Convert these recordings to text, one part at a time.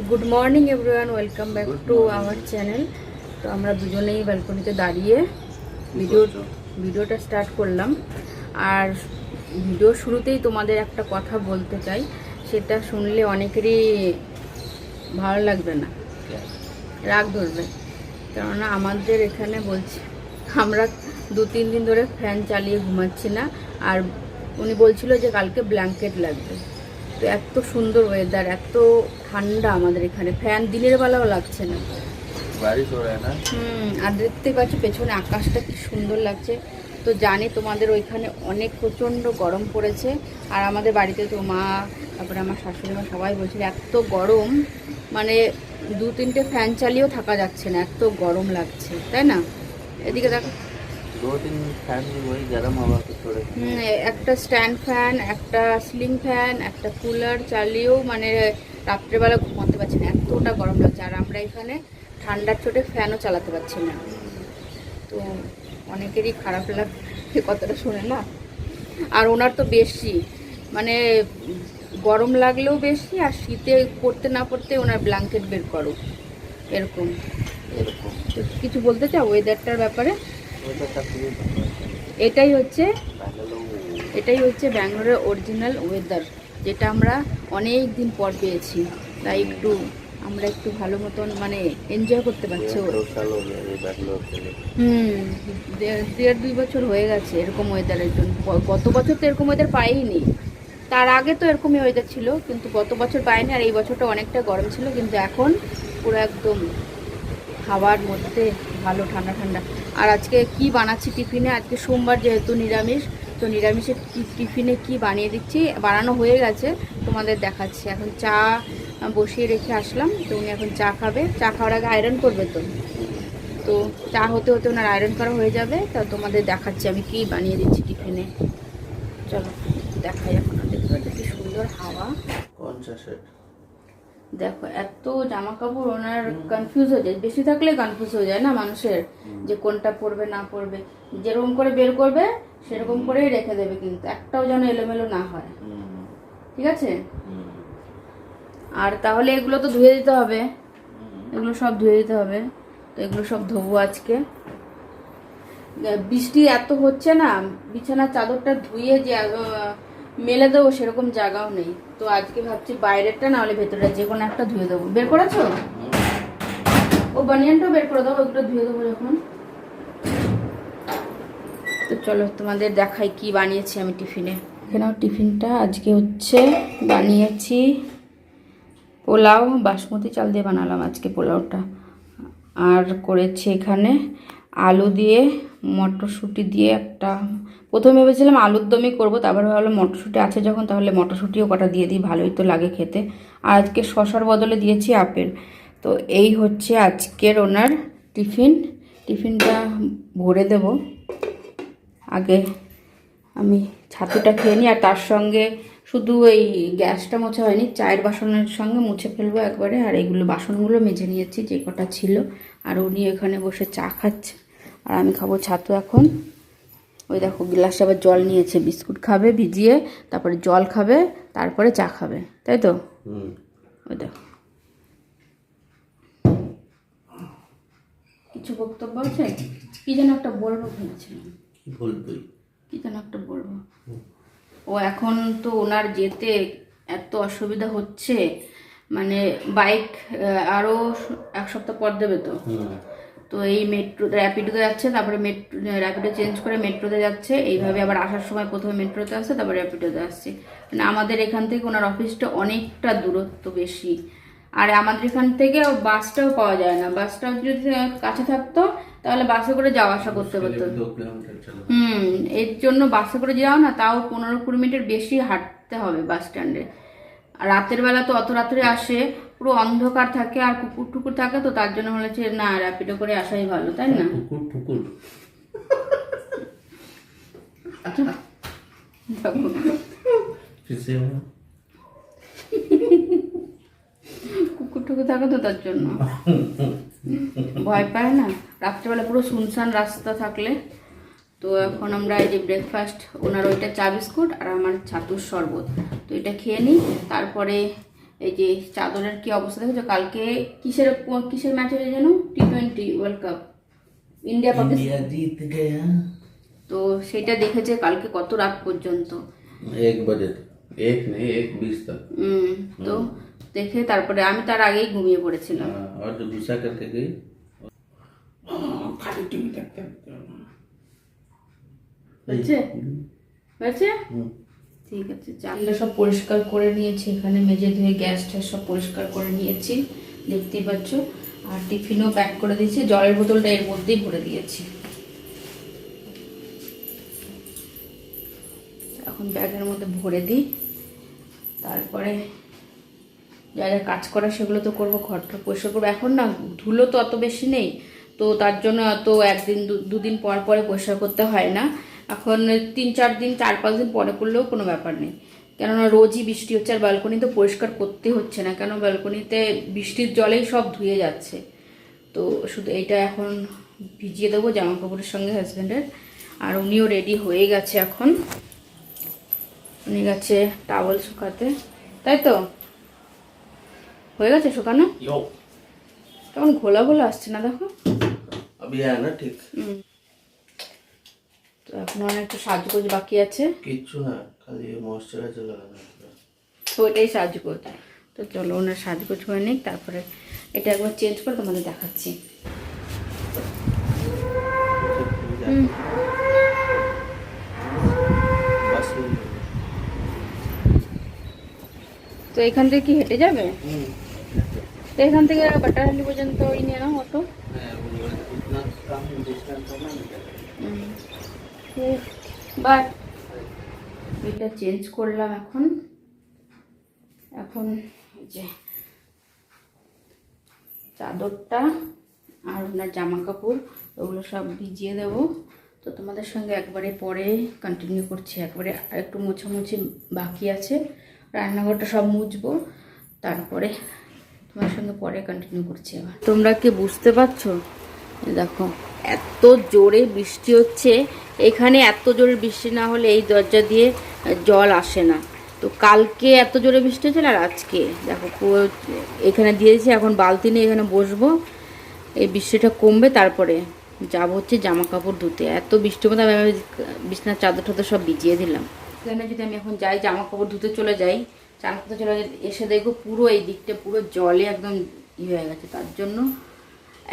Good morning everyone, welcome back to our channel. তো আমরা দুজনেই ব্যালকনিতে দাঁড়িয়ে ভিডিওটা স্টার্ট করলাম। আর ভিডিও শুরুতেই তোমাদের একটা কথা বলতে চাই, সেটা শুনলে অনেকেরই ভালো লাগবে না, রাগ ধরবে। কেননা আমাদের এখানে বলছি, আমরা 2-3 দিন ধরে ফ্যান চালিয়ে ঘুমাচ্ছি না। আর উনি বলছিল যে কালকে ব্ল্যাঙ্কেট লাগবে। তো এত সুন্দর ওয়েদার, এত ঠান্ডা আমাদের এখানে, ফ্যান দিনের বেলাও লাগছে না। আর দেখতে পাচ্ছ পেছনে আকাশটা কি সুন্দর লাগছে। তো জানি তোমাদের ওইখানে অনেক প্রচণ্ড গরম পড়েছে। আর আমাদের বাড়িতে তো মা, তারপরে আমার শাশুড়ি মা সবাই বলছিল এত গরম, মানে 2-3টে ফ্যান চালিয়েও থাকা যাচ্ছে না, এত গরম লাগছে, তাই না? এদিকে দেখো, 2-3 ফ্যান वही गर्म हवा को छोड़े। একটা স্ট্যান্ড ফ্যান, একটা সিলিং ফ্যান, একটা কুলার চালিয়েও মানে রাত্রেবেলা ঘুমাতে পারছি না, এতটা গরম লাগছে। আর আমরা এখানে ঠান্ডার চোটে ফ্যানও চালাতে পারছি না। তো অনেকেরই খারাপ লাগে কথাটা শুনে না। আর ওনার তো বেশি, মানে গরম লাগলেও বেশি, আর শীতে পড়তে না পড়তে ওনার ব্ল্যাঙ্কেট বের করো, এরকম এরকম। তো কিছু বলতে চাও ওয়েদারটার ব্যাপারে? এটাই হচ্ছে ব্যাঙ্গালোরের অরিজিনাল ওয়েদার, যেটা আমরা অনেক দিন পর পেয়েছি। তাই আমরা একটু ভালো মতন মানে এনজয় করতে পারছি। 1.5-2 বছর হয়ে গেছে এরকম ওয়েদারের জন্য। গত বছর তো এরকম ওয়েদার পাইনি, তার আগে তো এরকমই ওয়েদার ছিল, কিন্তু গত বছর পাইনি। আর এই বছরটা অনেকটা গরম ছিল, কিন্তু এখন পুরো একদম হাওয়ার মধ্যে ভালো ঠান্ডা ঠান্ডা। আর আজকে কি বানাচ্ছি টিফিনে, আজকে সোমবার যেহেতু নিরামিষ, তো নিরামিষের টিফিনে কি বানিয়ে দিচ্ছি, বানানো হয়ে গেছে, তোমাদের দেখাচ্ছি। এখন চা বসিয়ে রেখে আসলাম, তো উনি এখন চা খাবে। চা খাওয়ার আগে আয়রন করবে, তো চা হতে হতে ওনার আয়রন করা হয়ে যাবে। তা তোমাদের দেখাচ্ছি আমি কি বানিয়ে দিচ্ছি টিফিনে। চলো দেখাই। এখন দেখতে কি সুন্দর হাওয়া। দেখো এত জামা কাপড়, ওনার কনফিউজ হয়ে যায়, বেশি থাকলে কনফিউজ হয়ে যায় না মানুষের, যে কোনটা পরবে না পরবে। যেরকম করে বের করবে সেরকম করেই রেখে দেবে, কিন্তু একটাও যেন এলোমেলো না হয়, ঠিক আছে? আর তাহলে এগুলো তো ধুয়ে দিতে হবে, এগুলো সব ধুয়ে দিতে হবে। তো এগুলো সব ধোবো আজকে। বৃষ্টি এত হচ্ছে না, বিছানার চাদরটা ধুয়ে যে মেলে দেবো সেরকম জায়গাও নেই। তো আজকে ভাবছি বাইরেরটা না হলে ভেতরটা যে কোনো একটা ধুয়ে দেবো। বের করেছো? ও বানিয়ানটাও বের করে দেবো, ওগুলো ধুয়ে দেবো যখন। তো চলো তোমাদের দেখাই কি বানিয়েছি আমি টিফিনে। এখানেও টিফিনটা আজকে হচ্ছে বানিয়েছি পোলাও, বাসমতি চাল দিয়ে বানালাম আজকে পোলাওটা। আর করেছি এখানে আলু দিয়ে মটরশুঁটি দিয়ে একটা, প্রথমে ভেবেছিলাম আলুর দমই করবো, তারপরে ভাবলাম মটরশুঁটি আছে যখন, তাহলে মটরশুঁটিও কটা দিয়ে দিই, ভালোই তো লাগে খেতে। আর আজকে শশার বদলে দিয়েছি আপেল। তো এই হচ্ছে আজকের ওনার টিফিনটা ভরে দেব। আগে আমি ছাতুটা খেয়ে নিই, আর তার সঙ্গে শুধু এই গ্যাসটা মোছা হয়নি, চায়ের বাসনের সঙ্গে মুছে ফেলবো একবারে। আর এইগুলো বাসনগুলো মেজে নিয়েছি যে কটা ছিল। আর উনি এখানে বসে চা খাচ্ছে, আর আমি খাবো ছাতু এখন। ওই দেখো গ্লাসে আবার জল নিয়েছে, বিস্কুট খাবে ভিজিয়ে, তারপরে জল খাবে, তারপরে চা খাবে, তাই তো? ওই দেখো। কিছু বক্তব্য আছে? কি যেন একটা বলবো ভেবেছিলাম। কি যেন একটা বলবো। ও এখন তো ওনার যেতে এত অসুবিধা হচ্ছে, মানে বাইক আরও 1 সপ্তাহ পর দেবে তো। তো এই র্যাপিডোতে যাচ্ছে, তারপরে র্যাপিডো চেঞ্জ করে মেট্রোতে যাচ্ছে, এইভাবে আবার আসার সময় প্রথমে মেট্রোতে আসছে, তারপরে র্যাপিডোতে আসছে। মানে আমাদের এখান থেকে ওনার অফিসটা অনেকটা দূরত্ব বেশি। আর আমাদের এখান থেকে বাসটাও পাওয়া যায় না, বাসটাও যদি কাছে থাকতো তাহলে বাসে করে যাওয়া আসা করতে পারতো। এর জন্য বাসে করে যাও না, তাও 15-20 মিনিটের বেশি হাঁটতে হবে বাস স্ট্যান্ডে। আর রাতের বেলা তো অত রাত্রে আসে, পুরো অন্ধকার থাকে আর কুকুর টুকুর থাকে, তো তার জন্য বলেছে না র্যাপিডো করে আসাই ভালো, তাই না? কুকুর টুকুর থাকে তো তার জন্য ভয় পায় না রাত্রেবেলা, পুরো শুনশান রাস্তা থাকলে। তো এখন আমরা এই যে ব্রেকফাস্ট, ওনার ওইটা চা বিস্কুট আর আমার ছাতুর শরবত, তো এটা খেয়ে নিই। তারপরে এই যে চাদরের কি অবস্থা দেখেছো, কালকে কিসের কিসের ম্যাচ হয়েছে যেন, T20 world cup, India Pakistan जीत गया। তো সেটা দেখেছে কালকে কত রাত পর্যন্ত, 1 बजे तक, 1 नहीं 1:20 तक। তো দেখে তারপরে আমি তার আগেই ঘুমিয়ে পড়েছিলাম। और जो गुस्सा करके गई खाली टीवी देखते হয়েছে হয়েছে ঠিক আছে। চালটা সব পরিষ্কার করে নিয়েছি, এখানে মেজে ধুয়ে গ্যাস ট্যাস সব পরিষ্কার করে নিয়েছি দেখতেই পাচ্ছ। আর টিফিনও প্যাক করে দিয়েছি, জলের বোতলটা এর মধ্যেই ভরে দিয়েছি। এখন ব্যাগের মধ্যে ভরে দিই, তারপরে যা যা কাজ করা সেগুলো তো করবো, ঘরটা পরিষ্কার করবো। এখন না ধুলো তো অত বেশি নেই, তো তার জন্য অত একদিন দুদিন পর পরে পরিষ্কার করতে হয় না। এখন 3-4 দিন 4-5 দিন পরে করলেও কোনো ব্যাপার নেই, কেননা রোজই বৃষ্টি হচ্ছে। আর ব্যালকনি তো পরিষ্কার করতে হচ্ছে না, কেন ব্যালকনিতে বৃষ্টির জলেই সব ধুয়ে যাচ্ছে। তো শুধু এইটা এখন ভিজিয়ে দেবো জামা কাপড়ের সঙ্গে হাজব্যান্ডের। আর উনিও রেডি হয়ে গেছে, এখন উনি গেছে টাওয়েল শুকাতে, তাই তো হয়ে গেছে শুকানো। কেমন ঘোলা ঘোলা আসছে না দেখো, अभी है ना ठीक। তো এখন একটু সাজগোজ বাকি আছে, किच्छु ना खाली मॉइस्चराइजर लगाना है। তো ওইটাই সাজগোজ। তো চলো ওনার সাজগোজ হয়ে নিক, তারপরে এটা একবার চেঞ্জ করে তোমাদের দেখাচ্ছি। তো এখান থেকে কি হেঁটে যাবে? তো এখান থেকে বাটারহালি পর্যন্ত ওই নিয়ে নাও অটো। বাই, এটা চেঞ্জ করলাম এখন। এখন যে চাদরটা আর ওনার জামা কাপড় ওগুলো সব ভিজিয়ে দেবো। তো তোমাদের সঙ্গে একবারে পরে কন্টিনিউ করছি, একবারে একটু মোছামুছি বাকি আছে, রান্নাঘরটা সব মুছবো, তারপরে তোমার সঙ্গে পরে কন্টিনিউ করছি। এবার তোমরা কি বুঝতে পারছো? দেখো এত জোরে বৃষ্টি হচ্ছে, এখানে এত জোরে বৃষ্টি না হলে এই দরজা দিয়ে জল আসে না। তো কালকে এত জোরে বৃষ্টি হয়েছিল, আর আজকে দেখো এখানে দিয়েছি। এখন বালতি নিয়ে এখানে বসবো, এই বৃষ্টিটা কমবে তারপরে যাব হচ্ছে জামা কাপড় ধুতে। এত বৃষ্টির মধ্যে আমি বিছনার চাদর টাদর সব ভিজিয়ে দিলাম। এখানে যদি আমি এখন যাই জামা কাপড় ধুতে চলে যাই, চান করতে চলে এসে দেখবো পুরো এই দিকটা পুরো জলে একদম হয়ে গেছে। তার জন্য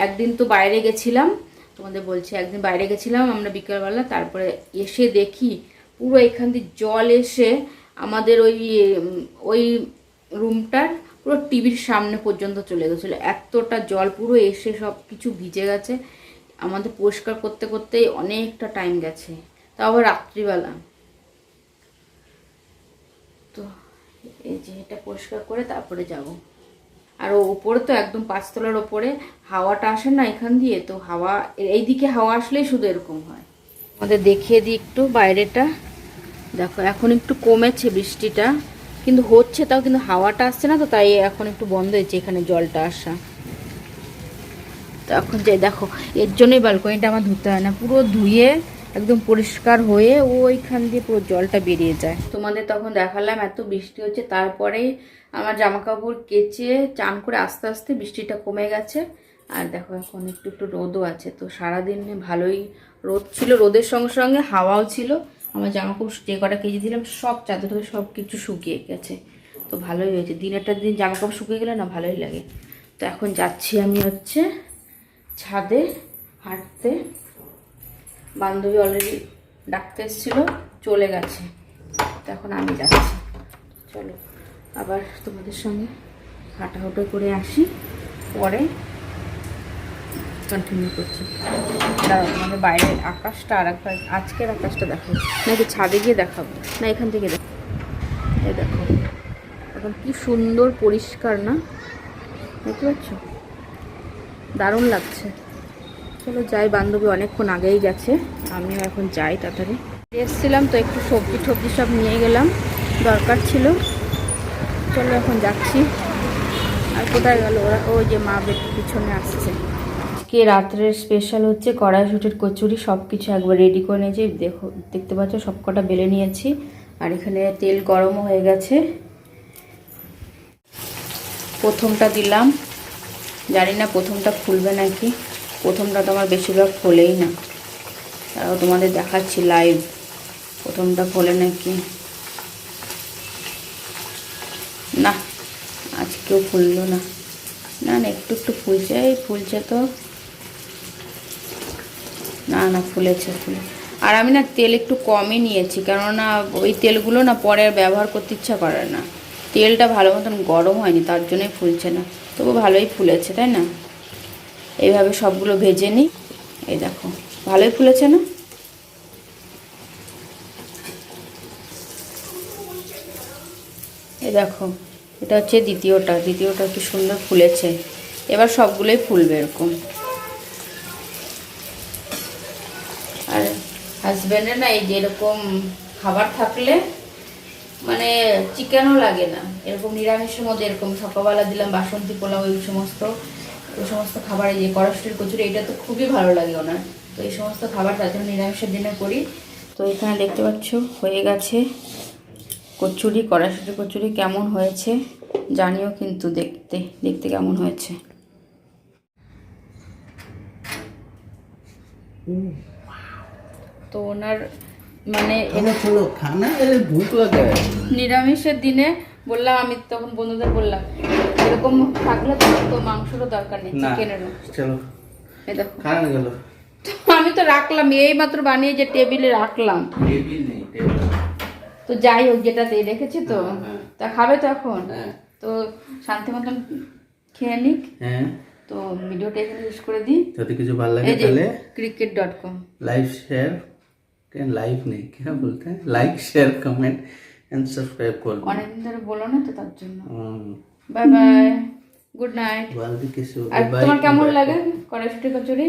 একদিন তো বাইরে গেছিলাম, তোমাদের বলছি একদিন বাইরে গেছিলাম আমরা বিকেলবেলা, তারপরে এসে দেখি পুরো এখান দিয়ে জল এসে আমাদের ওই রুমটার পুরো টিভির সামনে পর্যন্ত চলে গেছিলো। এতটা জল পুরো এসে সব কিছু ভিজে গেছে, আমাদের পরিষ্কার করতে করতেই অনেকটা টাইম গেছে, তাও আবার রাত্রিবেলা। তো এই যে এটা পরিষ্কার করে তারপরে যাব। আর ওপরে তো একদম 5 তলার ওপরে হাওয়াটা আসে না এখান দিয়ে, তো হাওয়া এইদিকে হাওয়া আসলেই শুধু এরকম হয়। আমাদের দেখিয়ে দিই একটু বাইরেটা, দেখো এখন একটু কমেছে বৃষ্টিটা, কিন্তু হচ্ছে তাও, কিন্তু হাওয়াটা আসছে না, তো তাই এখন একটু বন্ধ হয়েছে এখানে জলটা আসা। তো এখন যাই দেখো, এর জন্যই ব্যালকনিটা আমার ধুতে হয় না, পুরো ধুয়ে একদম পরিষ্কার হয়ে ওইখান দিয়ে পুরো জলটা বেরিয়ে যায়। তোমাদের তখন দেখালাম এত বৃষ্টি হচ্ছে, তারপরে আমার জামা কাপড় কেচে চান করে আস্তে আস্তে বৃষ্টিটা কমে গেছে। আর দেখো এখন একটু একটু রোদও আছে, তো সারাদিনে ভালোই রোদ ছিল, রোদের সঙ্গে সঙ্গে হাওয়াও ছিল। আমার জামা কাপড় যে কটা কেচে দিলাম সব চাদর সব কিছু শুকিয়ে গেছে, তো ভালোই হয়েছে। দিনেরটা দিন জামা কাপড় শুকিয়ে গেলে না ভালোই লাগে। তো এখন যাচ্ছি আমি হচ্ছে ছাদে হাঁটতে, বান্ধবী অলরেডি ডাকতে এসেছিল, চলে গেছে, তো এখন আমি যাচ্ছি। চলো আবার তোমাদের সঙ্গে হাঁটাহুটো করে আসি, পরে কন্টিনিউ করছি। আমাদের বাইরের আকাশটা আর একবার আজকের আকাশটা দেখো, নাকি ছাদে গিয়ে দেখাবো না, এখান থেকে দেখো, এই দেখো এখন কি সুন্দর পরিষ্কার না, দেখতে পাচ্ছ, দারুণ লাগছে। চলো যাই, বান্ধবী অনেকক্ষণ আগেই গেছে, আমিও এখন যাই তাড়াতাড়ি। এসেছিলাম তো একটু সবজি টবজি সব নিয়ে গেলাম, দরকার ছিল। চলো এখন যাচ্ছি। আর কোথায় গেল ওরা? ওই যে মা পিছনে আসছে। আজকে রাত্রের স্পেশাল হচ্ছে কড়াইশুঁটির কচুরি, সব কিছু একবার রেডি করে নিয়েছি, দেখো দেখতে পাচ্ছ সব কটা বেলে নিয়েছি। আর এখানে তেল গরমও হয়ে গেছে, প্রথমটা দিলাম, জানি না প্রথমটা ফুলবে নাকি। প্রথমটা তো আমার বেশিরভাগ ফোলেই না, তাও তোমাদের দেখাচ্ছি লাইভ প্রথমটা ফোলে নাকি। না, আজকেও ফুললো না। না না, একটু একটু ফুলছে, এই ফুলছে তো। না না, ফুলেছে ফুলে। আর আমি না তেল একটু কমই নিয়েছি, কেননা ওই তেলগুলো না পরে আর ব্যবহার করতে ইচ্ছা করে না। তেলটা ভালো মতন গরম হয়নি, তার জন্যই ফুলছে না। তবু ভালোই ফুলেছে, তাই না? এইভাবে সবগুলো ভেজে নিই। এই দেখো, ভালোই ফুলেছে না? এই দেখো, এটা হচ্ছে দ্বিতীয়টা কি সুন্দর ফুলেছে। এবার সবগুলোই ফুলবে এরকম। আর হাজব্যান্ডের না এই যে এরকম খাবার থাকলে মানে চিকেনও লাগে না। এরকম নিরামিষের মধ্যে এরকম সকালবেলা দিলাম বাসন্তী পোলাও, ওই সমস্ত খাবার, এই যে কড়াইশুঁটির কচুরি, এটা তো খুবই ভালো লাগে ওনার। তো এই সমস্ত খাবার তার জন্য নিরামিষের দিনে করি। তো এখানে দেখতে পাচ্ছ হয়ে গেছে কচুরি, কড়াইশুঁটির কচুরি। কেমন হয়েছে জানিও কিন্তু, দেখতে দেখতে কেমন হয়েছে। তো ওনার মানে খানা ভুক লাগে। নিরামিষের দিনে বললাম, আমি তখন বন্ধুদের বললাম এরকম থাকলে তো মাংসেরও দরকার নেই, চিকেনেরও। চলো, এই দেখো খানা গেল। আমি তো রাখলাম, এই মাত্র বানিয়ে যে টেবিলে রাখলাম। টেবিল নেই, টেবিল। তো যাই হোক, যেটাতে রেখেছি তো, তা খাবে তো এখন। হ্যাঁ তো শান্তি মতন খেয়ে নিক। হ্যাঁ, তো ভিডিওটা এখানে শেষ করে দিই। যদি কিছু ভালো লাগে তাহলে cricket.com लाइक शेयर, क्या लाइक नहीं क्या बोलते हैं, like share comment and subscribe कर दो। অনেকদিন ধরে বলো না তো, তার জন্য বাই বাই, গুড নাইট। बाल भी किसी আর তোমার কেমন লাগে কড়াইশুঁটি কচুরি?